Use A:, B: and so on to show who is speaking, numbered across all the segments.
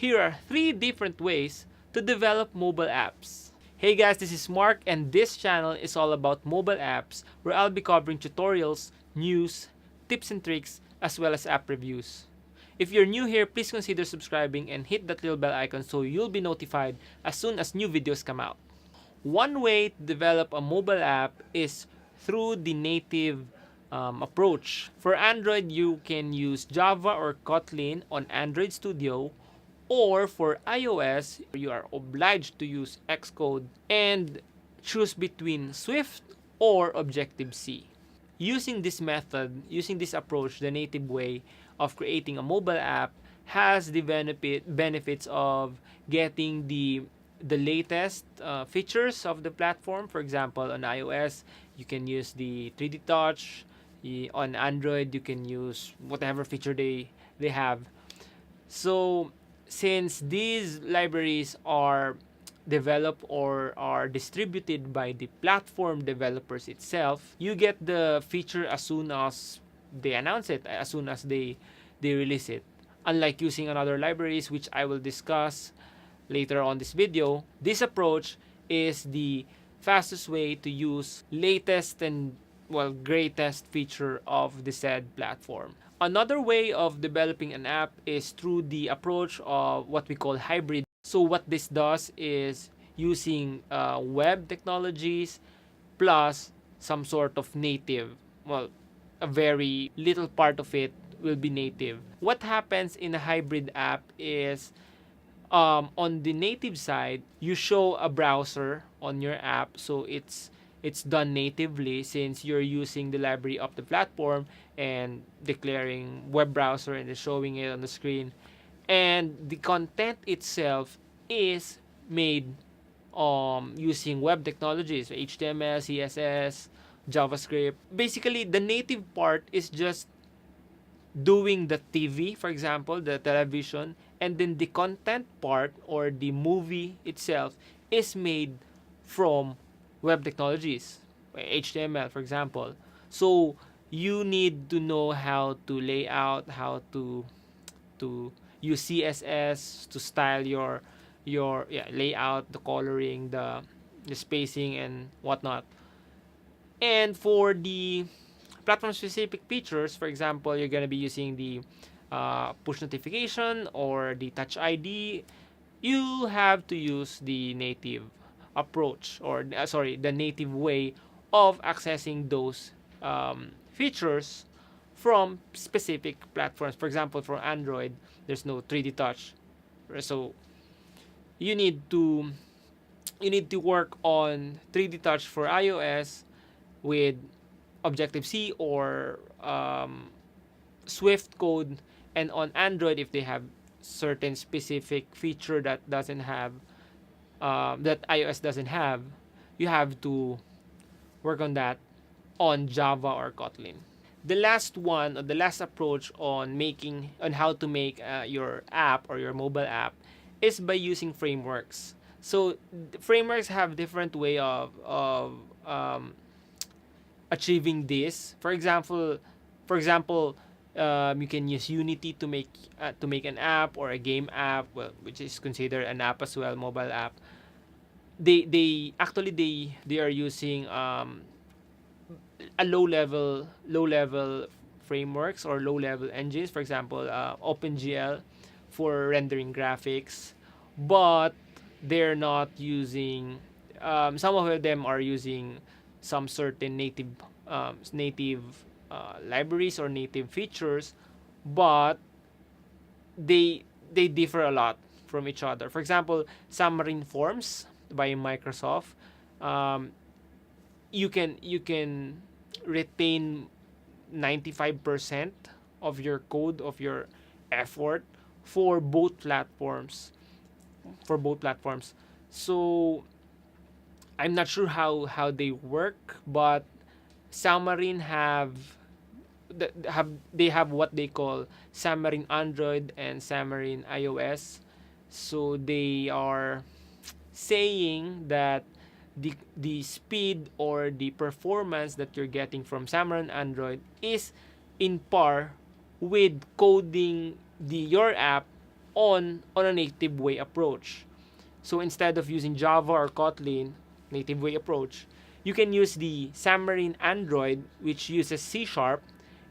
A: Here are 3 different ways to develop mobile apps. Hey guys, this is Mark and this channel is all about mobile apps where I'll be covering tutorials, news, tips and tricks, as well as app reviews. If you're new here, please consider subscribing and hit that little bell icon so you'll be notified as soon as new videos come out. One way to develop a mobile app is through the native approach. For Android, you can use Java or Kotlin on Android Studio, or for iOS, you are obliged to use Xcode and choose between Swift or Objective-C. Using this method, using this approach, the native way of creating a mobile app has the benefits of getting the latest features of the platform. For example, on iOS, you can use the 3D Touch. On Android, you can use whatever feature they have. So, since these libraries are developed or are distributed by the platform developers itself, you get the feature as soon as they announce it, as soon as they release it. Unlike using another libraries, which I will discuss later on this video, this approach is the fastest way to use latest and greatest feature of the said platform. Another way of developing an app is through the approach of what we call hybrid. So what this does is using web technologies plus some sort of native. A very little part of it will be native. What happens in a hybrid app is on the native side, you show a browser on your app, so it's done natively since you're using the library of the platform and declaring web browser and showing it on the screen. And the content itself is made using web technologies, HTML, CSS, JavaScript. Basically, the native part is just doing the TV, for example, the television, and then the content part or the movie itself is made from web technologies, HTML, for example. So you need to know how to lay out, how to use CSS to style your layout, the coloring, the spacing and whatnot. And for the platform specific features, for example, you're going to be using the push notification or the touch ID. You have to use the native approach or the native way of accessing those features from specific platforms. For example, for Android, there's no 3D touch, so you need to work on 3D touch for iOS with Objective-C or Swift code, and on Android, if they have certain specific feature that doesn't have that iOS doesn't have, you have to work on that on Java or Kotlin. The last one, or the last approach on how to make your app or your mobile app is by using frameworks. So frameworks have different way of achieving this. For example, you can use Unity to make an app or a game app, which is considered an app as well, mobile app. They are using a low level frameworks or low level engines. For example, OpenGL for rendering graphics, but they're not using. Some of them are using some certain native libraries or native features, but they differ a lot from each other. For example, Xamarin Forms by Microsoft, you can retain 95% of your code, of your effort for both platforms. So I'm not sure how they work, but Xamarin they have what they call Xamarin Android and Xamarin iOS. So they are saying that the speed or the performance that you're getting from Xamarin Android is in par with coding your app on a native way approach. So instead of using Java or Kotlin, native way approach, you can use the Xamarin Android, which uses C Sharp,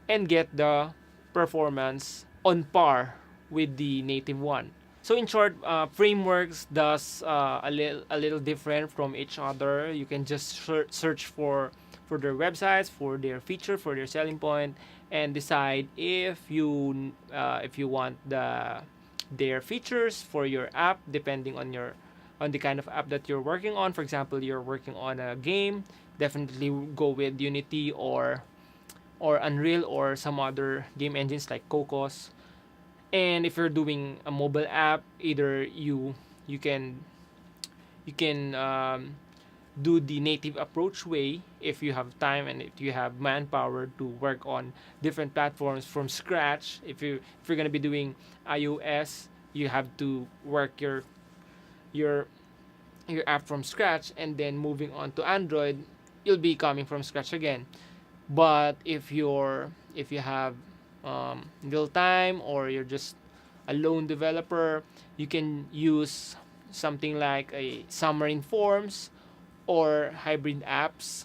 A: and get the performance on par with the native one. So in short, frameworks does a little different from each other. You can just search for their websites, for their feature, for their selling point, and decide if you want their features for your app depending on the kind of app that you're working on. For example, you're working on a game, definitely go with Unity or Unreal or some other game engines like Cocos. And if you're doing a mobile app, either you can you can do the native approach way if you have time and if you have manpower to work on different platforms from scratch. If you're gonna be doing iOS, you have to work your your app from scratch, and then moving on to Android, you'll be coming from scratch again. But if you have little time, or you're just a lone developer, you can use something like a Xamarin Forms or hybrid apps,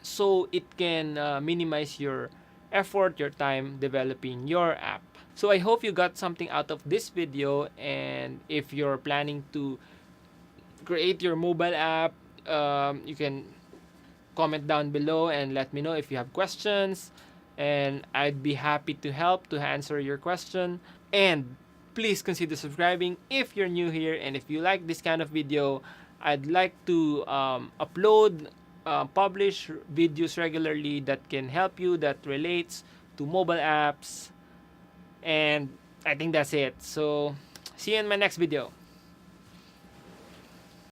A: so it can minimize your effort, your time developing your app. So I hope you got something out of this video, and if you're planning to create your mobile app, you can comment down below and let me know if you have questions, and I'd be happy to help to answer your question. And please consider subscribing if you're new here, and if you like this kind of video, I'd like to publish videos regularly that can help you, that relates to mobile apps. And I think that's it. So see you in my next video.